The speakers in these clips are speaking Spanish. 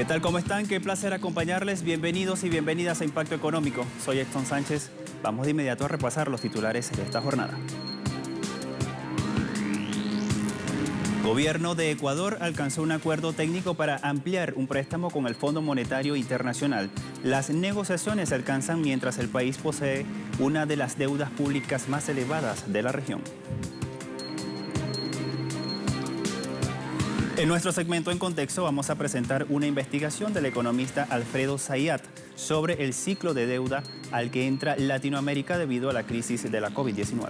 ¿Qué tal? ¿Cómo están? Qué placer acompañarles. Bienvenidos y bienvenidas a Impacto Económico. Soy Exton Sánchez. Vamos de inmediato a repasar los titulares de esta jornada. Gobierno de Ecuador alcanzó un acuerdo técnico para ampliar un préstamo con el Fondo Monetario Internacional. Las negociaciones se alcanzan mientras el país posee una de las deudas públicas más elevadas de la región. En nuestro segmento En Contexto vamos a presentar una investigación del economista Alfredo Zayat sobre el ciclo de deuda al que entra Latinoamérica debido a la crisis de la COVID-19.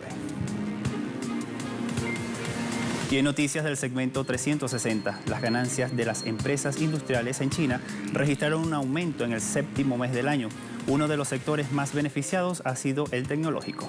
Y en noticias del segmento 360, las ganancias de las empresas industriales en China registraron un aumento en el séptimo mes del año. Uno de los sectores más beneficiados ha sido el tecnológico.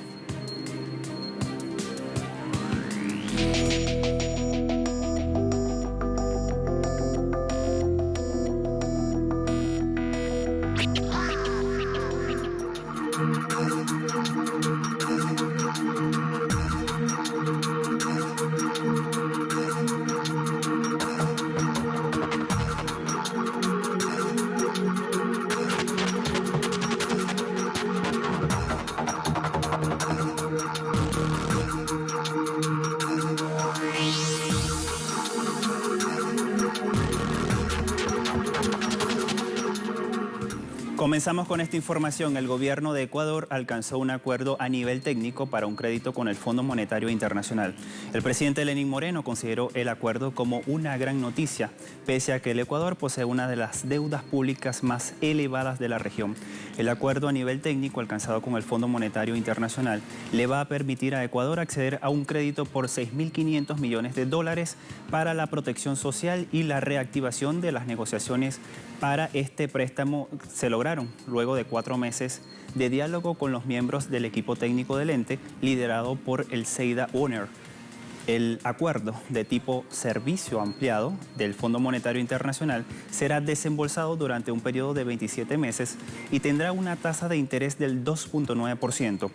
Comenzamos con esta información. El gobierno de Ecuador alcanzó un acuerdo a nivel técnico para un crédito con el Fondo Monetario Internacional. El presidente Lenín Moreno consideró el acuerdo como una gran noticia, pese a que el Ecuador posee una de las deudas públicas más elevadas de la región. El acuerdo a nivel técnico alcanzado con el Fondo Monetario Internacional le va a permitir a Ecuador acceder a un crédito por $6.500 millones para la protección social y la reactivación de las negociaciones para este préstamo se lograron luego de 4 meses de diálogo con los miembros del equipo técnico del ente, liderado por el Zeida Owner. El acuerdo de tipo servicio ampliado del Fondo Monetario Internacional será desembolsado durante un periodo de 27 meses y tendrá una tasa de interés del 2.9%.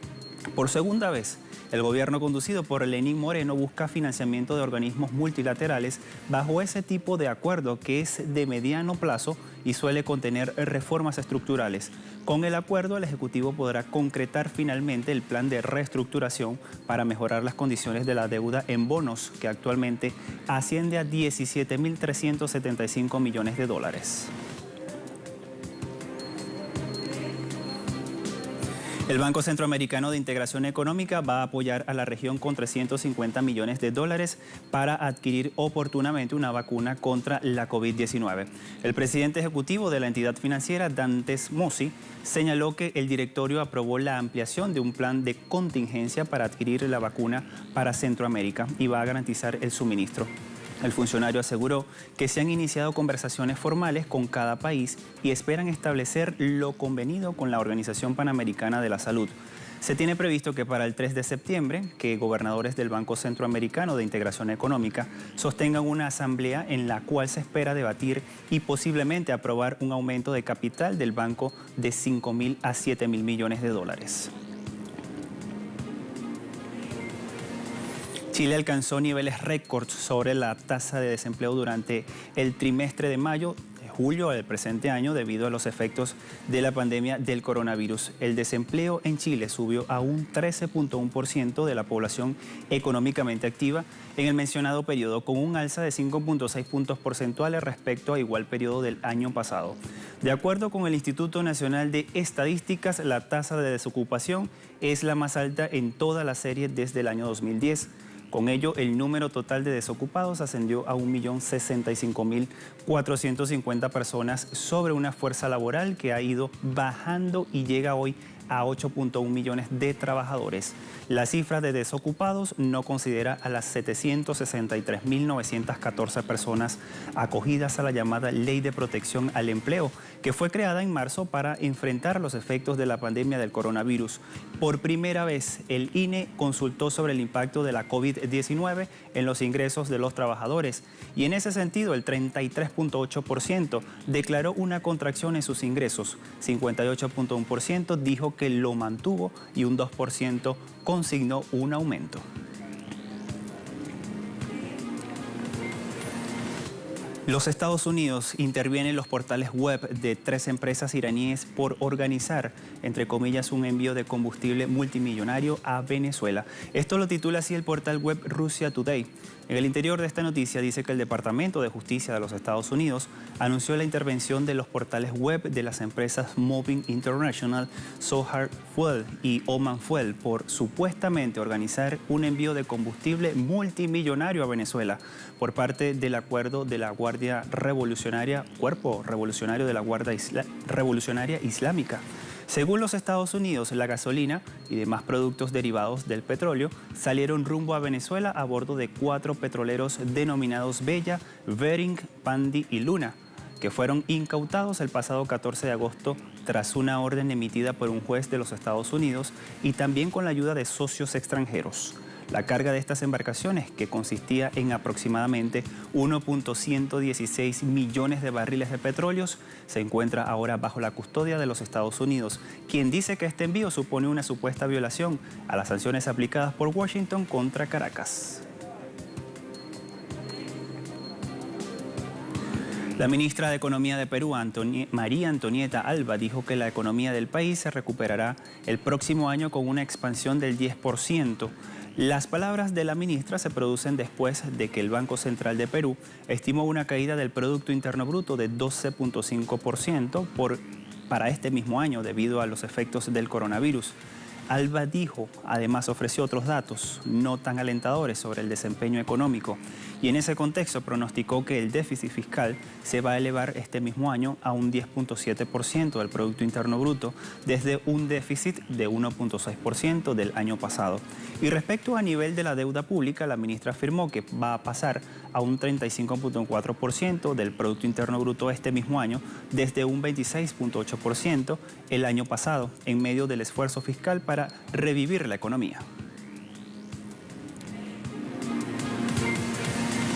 Por segunda vez, el gobierno conducido por Lenín Moreno busca financiamiento de organismos multilaterales bajo ese tipo de acuerdo que es de mediano plazo y suele contener reformas estructurales. Con el acuerdo, el Ejecutivo podrá concretar finalmente el plan de reestructuración para mejorar las condiciones de la deuda en bonos, que actualmente asciende a $17.375 millones. El Banco Centroamericano de Integración Económica va a apoyar a la región con $350 millones para adquirir oportunamente una vacuna contra la COVID-19. El presidente ejecutivo de la entidad financiera, Dantes Mossi, señaló que el directorio aprobó la ampliación de un plan de contingencia para adquirir la vacuna para Centroamérica y va a garantizar el suministro. El funcionario aseguró que se han iniciado conversaciones formales con cada país y esperan establecer lo convenido con la Organización Panamericana de la Salud. Se tiene previsto que para el 3 de septiembre, que gobernadores del Banco Centroamericano de Integración Económica sostengan una asamblea en la cual se espera debatir y posiblemente aprobar un aumento de capital del banco de $5.000 a $7.000 millones. Chile alcanzó niveles récords sobre la tasa de desempleo durante el trimestre de julio del presente año debido a los efectos de la pandemia del coronavirus. El desempleo en Chile subió a un 13.1% de la población económicamente activa en el mencionado periodo, con un alza de 5.6 puntos porcentuales respecto a igual periodo del año pasado. De acuerdo con el Instituto Nacional de Estadísticas, la tasa de desocupación es la más alta en toda la serie desde el año 2010. Con ello, el número total de desocupados ascendió a 1.065.450 personas sobre una fuerza laboral que ha ido bajando y llega hoy a 8.1 millones de trabajadores. La cifra de desocupados no considera a las 763.914 personas acogidas a la llamada Ley de Protección al Empleo, que fue creada en marzo para enfrentar los efectos de la pandemia del coronavirus. Por primera vez, el INE consultó sobre el impacto de la COVID-19 en los ingresos de los trabajadores y en ese sentido el 33.8% declaró una contracción en sus ingresos, 58.1% dijo que lo mantuvo y un 2% consignó un aumento. Los Estados Unidos intervienen en los portales web de 3 empresas iraníes por organizar, entre comillas, un envío de combustible multimillonario a Venezuela. Esto lo titula así el portal web Russia Today. En el interior de esta noticia dice que el Departamento de Justicia de los Estados Unidos anunció la intervención de los portales web de las empresas Moving International, Sohar Fuel y Oman Fuel por supuestamente organizar un envío de combustible multimillonario a Venezuela por parte del acuerdo de la Guardia Revolucionaria, Cuerpo Revolucionario de la Guardia Revolucionaria Islámica. Según los Estados Unidos, la gasolina y demás productos derivados del petróleo salieron rumbo a Venezuela a bordo de 4 petroleros denominados Bella, Bering, Pandi y Luna, que fueron incautados el pasado 14 de agosto tras una orden emitida por un juez de los Estados Unidos y también con la ayuda de socios extranjeros. La carga de estas embarcaciones, que consistía en aproximadamente 1.116 millones de barriles de petróleos, se encuentra ahora bajo la custodia de los Estados Unidos, quien dice que este envío supone una supuesta violación a las sanciones aplicadas por Washington contra Caracas. La ministra de Economía de Perú, María Antonieta Alba, dijo que la economía del país se recuperará el próximo año con una expansión del 10%. Las palabras de la ministra se producen después de que el Banco Central de Perú estimó una caída del Producto Interno Bruto de 12.5% para este mismo año debido a los efectos del coronavirus. Alba dijo, además ofreció otros datos no tan alentadores sobre el desempeño económico y en ese contexto pronosticó que el déficit fiscal se va a elevar este mismo año a un 10.7% del Producto Interno Bruto desde un déficit de 1.6% del año pasado. Y respecto a nivel de la deuda pública, la ministra afirmó que va a pasar a un 35.4% del Producto Interno Bruto este mismo año desde un 26.8% el año pasado en medio del esfuerzo fiscal para revivir la economía.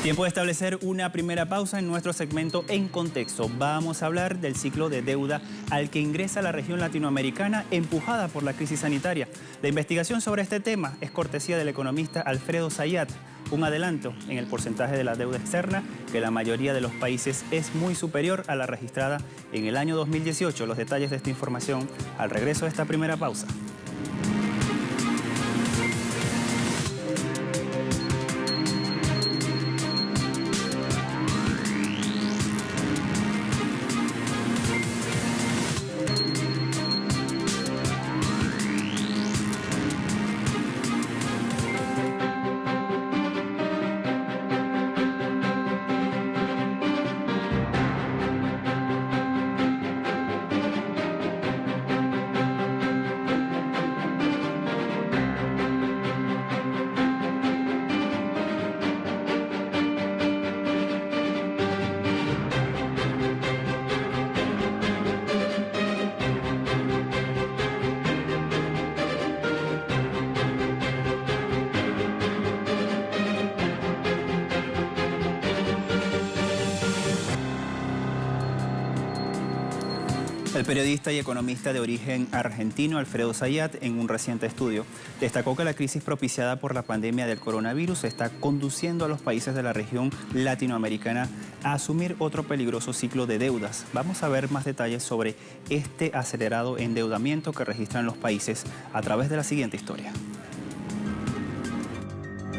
Tiempo de establecer una primera pausa en nuestro segmento En Contexto. Vamos a hablar del ciclo de deuda al que ingresa la región latinoamericana empujada por la crisis sanitaria. La investigación sobre este tema es cortesía del economista Alfredo Zayat. Un adelanto en el porcentaje de la deuda externa, que la mayoría de los países es muy superior a la registrada en el año 2018. Los detalles de esta información al regreso de esta primera pausa. El periodista y economista de origen argentino Alfredo Zayat, en un reciente estudio, destacó que la crisis propiciada por la pandemia del coronavirus está conduciendo a los países de la región latinoamericana a asumir otro peligroso ciclo de deudas. Vamos a ver más detalles sobre este acelerado endeudamiento que registran los países a través de la siguiente historia.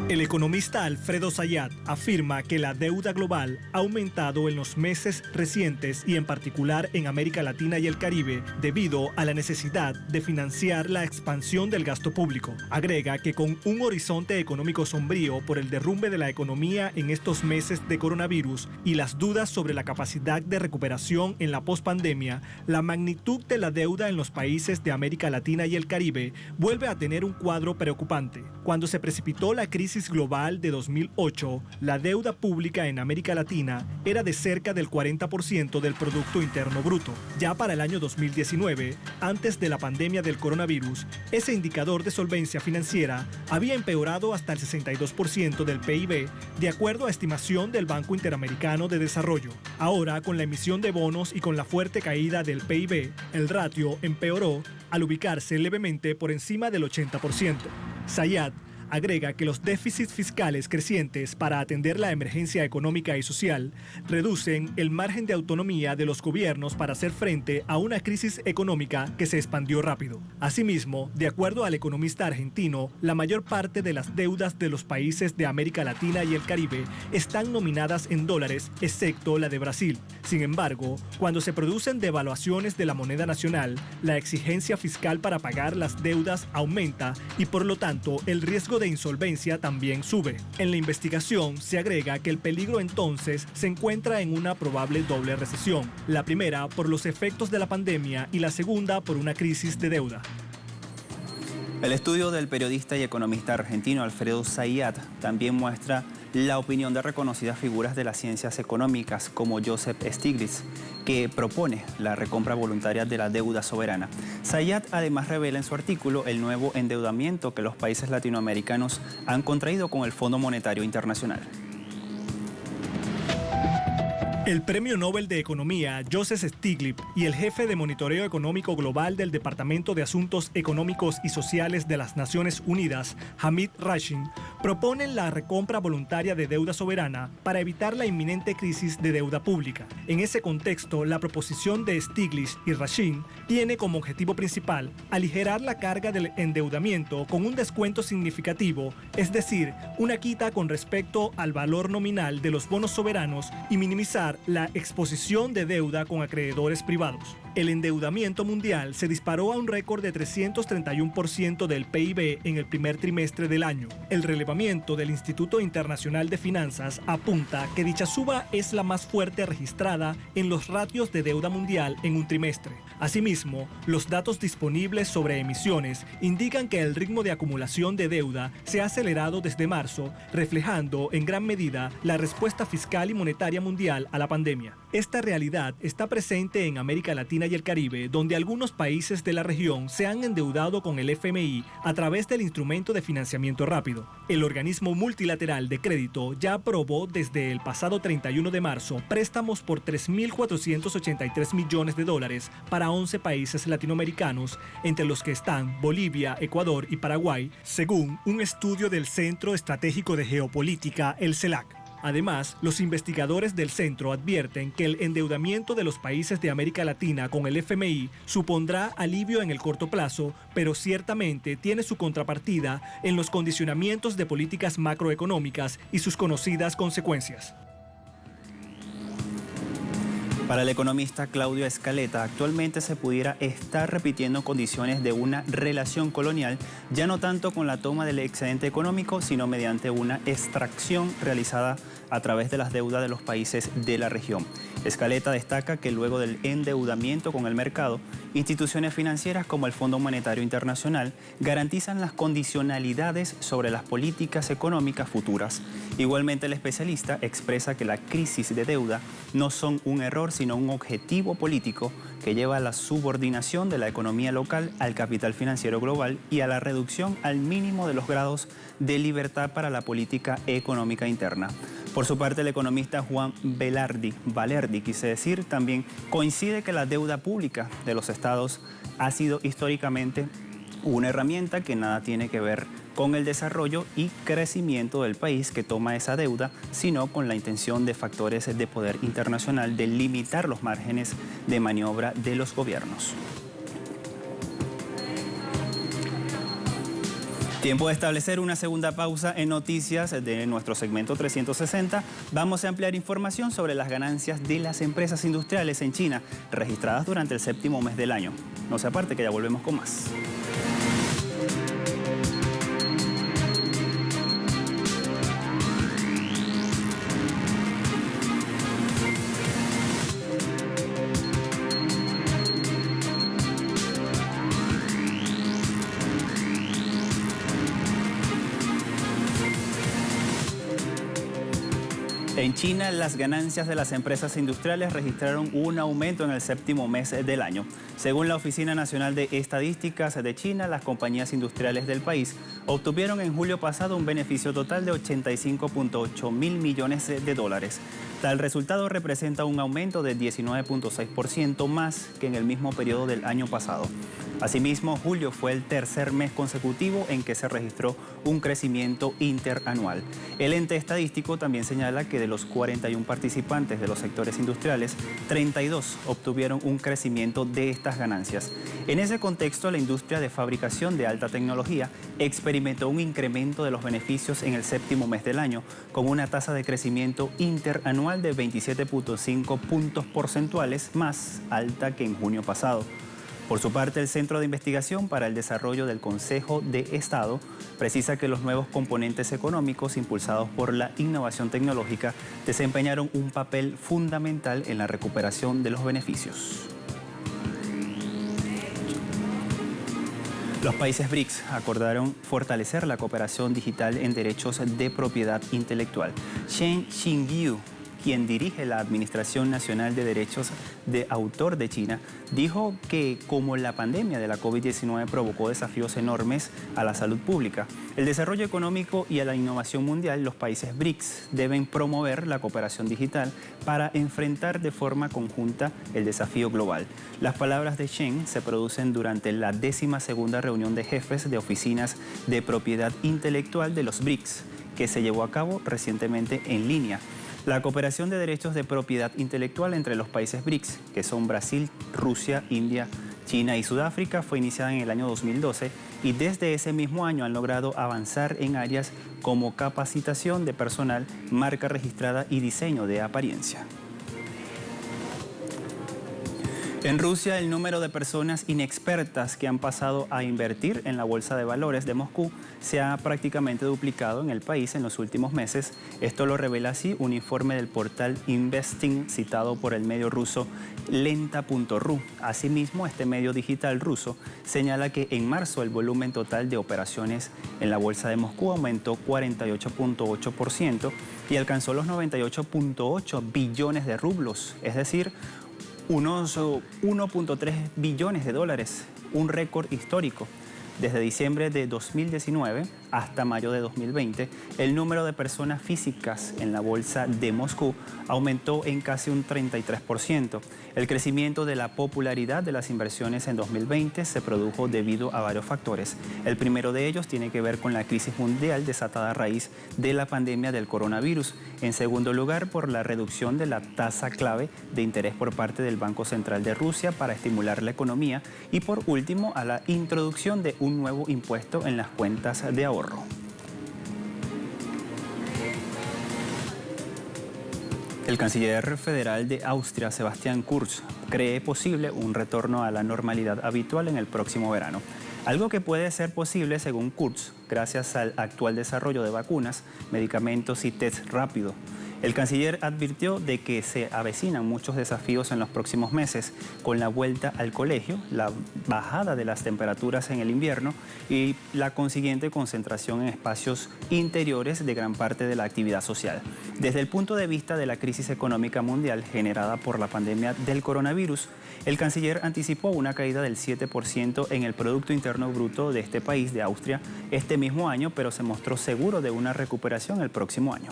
El economista Alfredo Zayat afirma que la deuda global ha aumentado en los meses recientes y en particular en América Latina y el Caribe debido a la necesidad de financiar la expansión del gasto público. Agrega que con un horizonte económico sombrío por el derrumbe de la economía en estos meses de coronavirus y las dudas sobre la capacidad de recuperación en la pospandemia, la magnitud de la deuda en los países de América Latina y el Caribe vuelve a tener un cuadro preocupante. Cuando se precipitó la crisis global de 2008, la deuda pública en América Latina era de cerca del 40% del Producto Interno Bruto. Ya para el año 2019, antes de la pandemia del coronavirus, ese indicador de solvencia financiera había empeorado hasta el 62% del PIB, de acuerdo a estimación del Banco Interamericano de Desarrollo. Ahora, con la emisión de bonos y con la fuerte caída del PIB, el ratio empeoró al ubicarse levemente por encima del 80%. Zayat agrega que los déficits fiscales crecientes para atender la emergencia económica y social reducen el margen de autonomía de los gobiernos para hacer frente a una crisis económica que se expandió rápido. Asimismo, de acuerdo al economista argentino, la mayor parte de las deudas de los países de América Latina y el Caribe están nominadas en dólares, excepto la de Brasil. Sin embargo, cuando se producen devaluaciones de la moneda nacional, la exigencia fiscal para pagar las deudas aumenta y por lo tanto el riesgo de insolvencia también sube. En la investigación se agrega que el peligro entonces se encuentra en una probable doble recesión, la primera por los efectos de la pandemia y la segunda por una crisis de deuda. El estudio del periodista y economista argentino Alfredo Zayat también muestra la opinión de reconocidas figuras de las ciencias económicas como Joseph Stiglitz, que propone la recompra voluntaria de la deuda soberana. Zayat además revela en su artículo el nuevo endeudamiento que los países latinoamericanos han contraído con el Fondo Monetario Internacional. El Premio Nobel de Economía, Joseph Stiglitz, y el jefe de monitoreo económico global del Departamento de Asuntos Económicos y Sociales de las Naciones Unidas, Hamid Rashid, proponen la recompra voluntaria de deuda soberana para evitar la inminente crisis de deuda pública. En ese contexto, la proposición de Stiglitz y Rashid tiene como objetivo principal aligerar la carga del endeudamiento con un descuento significativo, es decir, una quita con respecto al valor nominal de los bonos soberanos y minimizar la exposición de deuda con acreedores privados. El endeudamiento mundial se disparó a un récord de 331% del PIB en el primer trimestre del año. El relevamiento del Instituto Internacional de Finanzas apunta que dicha suba es la más fuerte registrada en los ratios de deuda mundial en un trimestre. Asimismo, los datos disponibles sobre emisiones indican que el ritmo de acumulación de deuda se ha acelerado desde marzo, reflejando en gran medida la respuesta fiscal y monetaria mundial a la pandemia. Esta realidad está presente en América Latina y el Caribe, donde algunos países de la región se han endeudado con el FMI a través del instrumento de financiamiento rápido. El organismo multilateral de crédito ya aprobó desde el pasado 31 de marzo préstamos por $3.483 millones para 11 países latinoamericanos, entre los que están Bolivia, Ecuador y Paraguay, según un estudio del Centro Estratégico de Geopolítica, el CELAC. Además, los investigadores del centro advierten que el endeudamiento de los países de América Latina con el FMI supondrá alivio en el corto plazo, pero ciertamente tiene su contrapartida en los condicionamientos de políticas macroeconómicas y sus conocidas consecuencias. Para el economista Claudio Escaleta, actualmente se pudiera estar repitiendo condiciones de una relación colonial, ya no tanto con la toma del excedente económico, sino mediante una extracción realizada a través de las deudas de los países de la región. Escaleta destaca que luego del endeudamiento con el mercado, instituciones financieras como el Fondo Monetario Internacional garantizan las condicionalidades sobre las políticas económicas futuras. Igualmente, el especialista expresa que la crisis de deuda no son un error, sino un objetivo político que lleva a la subordinación de la economía local al capital financiero global y a la reducción al mínimo de los grados de libertad para la política económica interna. Por su parte, el economista Juan Valerdi, también coincide que la deuda pública de los estados ha sido históricamente una herramienta que nada tiene que ver con el desarrollo y crecimiento del país que toma esa deuda, sino con la intención de factores de poder internacional de limitar los márgenes de maniobra de los gobiernos. Tiempo de establecer una segunda pausa en noticias de nuestro segmento 360. Vamos a ampliar información sobre las ganancias de las empresas industriales en China registradas durante el séptimo mes del año. No se aparte que ya volvemos con más. En China, las ganancias de las empresas industriales registraron un aumento en el séptimo mes del año. Según la Oficina Nacional de Estadísticas de China, las compañías industriales del país obtuvieron en julio pasado un beneficio total de 85.8 mil millones de dólares. Tal resultado representa un aumento de 19.6% más que en el mismo periodo del año pasado. Asimismo, julio fue el tercer mes consecutivo en que se registró un crecimiento interanual. El ente estadístico también señala que de los 41 participantes de los sectores industriales, 32 obtuvieron un crecimiento de estas ganancias. En ese contexto, la industria de fabricación de alta tecnología experimentó un incremento de los beneficios en el séptimo mes del año, con una tasa de crecimiento interanual de 27.5 puntos porcentuales más alta que en junio pasado. Por su parte, el Centro de Investigación para el Desarrollo del Consejo de Estado precisa que los nuevos componentes económicos impulsados por la innovación tecnológica desempeñaron un papel fundamental en la recuperación de los beneficios. Los países BRICS acordaron fortalecer la cooperación digital en derechos de propiedad intelectual. Chen Xingyu, quien dirige la Administración Nacional de Derechos de Autor de China, dijo que como la pandemia de la COVID-19 provocó desafíos enormes a la salud pública, el desarrollo económico y a la innovación mundial, los países BRICS deben promover la cooperación digital para enfrentar de forma conjunta el desafío global. Las palabras de Chen se producen durante la 12ª reunión de jefes de oficinas de propiedad intelectual de los BRICS, que se llevó a cabo recientemente en línea. La cooperación de derechos de propiedad intelectual entre los países BRICS, que son Brasil, Rusia, India, China y Sudáfrica, fue iniciada en el año 2012 y desde ese mismo año han logrado avanzar en áreas como capacitación de personal, marca registrada y diseño de apariencia. En Rusia, el número de personas inexpertas que han pasado a invertir en la Bolsa de Valores de Moscú se ha prácticamente duplicado en el país en los últimos meses. Esto lo revela así un informe del portal Investing citado por el medio ruso Lenta.ru. Asimismo, este medio digital ruso señala que en marzo el volumen total de operaciones en la Bolsa de Moscú aumentó 48.8% y alcanzó los 98.8 billones de rublos, es decir, unos 1.3 billones de dólares, un récord histórico. Desde diciembre de 2019 hasta mayo de 2020, el número de personas físicas en la Bolsa de Moscú aumentó en casi un 33%. El crecimiento de la popularidad de las inversiones en 2020 se produjo debido a varios factores. El primero de ellos tiene que ver con la crisis mundial desatada a raíz de la pandemia del coronavirus. En segundo lugar, por la reducción de la tasa clave de interés por parte del Banco Central de Rusia para estimular la economía. Y por último, a la introducción de un nuevo impuesto en las cuentas de ahorro. El canciller federal de Austria, Sebastian Kurz, cree posible un retorno a la normalidad habitual en el próximo verano. Algo que puede ser posible, según Kurz, gracias al actual desarrollo de vacunas, medicamentos y test rápido. El canciller advirtió de que se avecinan muchos desafíos en los próximos meses, con la vuelta al colegio, la bajada de las temperaturas en el invierno y la consiguiente concentración en espacios interiores de gran parte de la actividad social. Desde el punto de vista de la crisis económica mundial generada por la pandemia del coronavirus, el canciller anticipó una caída del 7% en el Producto Interno Bruto de este país, de Austria, este mismo año, pero se mostró seguro de una recuperación el próximo año.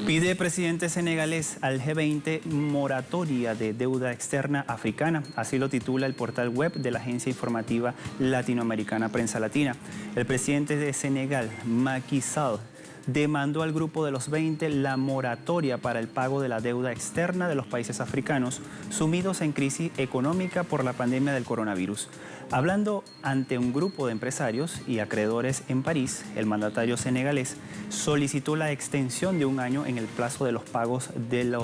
Pide presidente senegalés al G20 moratoria de deuda externa africana, así lo titula el portal web de la agencia informativa latinoamericana Prensa Latina. El presidente de Senegal, Macky Sall, demandó al grupo de los 20 la moratoria para el pago de la deuda externa de los países africanos sumidos en crisis económica por la pandemia del coronavirus. Hablando ante un grupo de empresarios y acreedores en París, el mandatario senegalés solicitó la extensión de un año en el plazo de los pagos de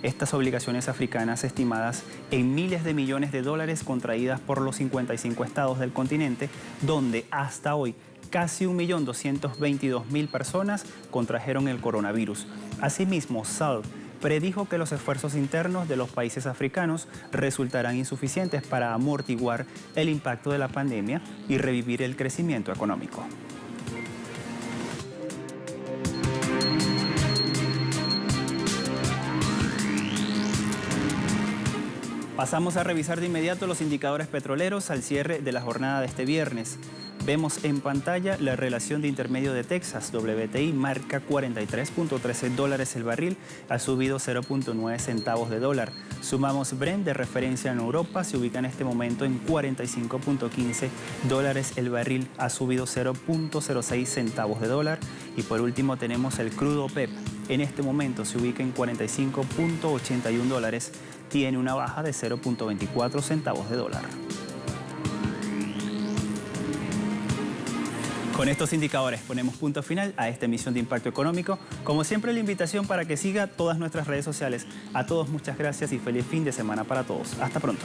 estas obligaciones africanas estimadas en miles de millones de dólares contraídas por los 55 estados del continente, donde hasta hoy casi 1.222.000 personas contrajeron el coronavirus. Asimismo, Sall predijo que los esfuerzos internos de los países africanos resultarán insuficientes para amortiguar el impacto de la pandemia y revivir el crecimiento económico. Pasamos a revisar de inmediato los indicadores petroleros al cierre de la jornada de este viernes. Vemos en pantalla la relación de intermedio de Texas, WTI, marca 43.13 dólares el barril, ha subido 0.9 centavos de dólar. Sumamos Brent de referencia en Europa, se ubica en este momento en 45.15 dólares el barril, ha subido 0.06 centavos de dólar. Y por último tenemos el crudo OPEP, en este momento se ubica en 45.81 dólares, tiene una baja de 0.24 centavos de dólar. Con estos indicadores ponemos punto final a esta emisión de Impacto Económico. Como siempre, la invitación para que siga todas nuestras redes sociales. A todos muchas gracias y feliz fin de semana para todos. Hasta pronto.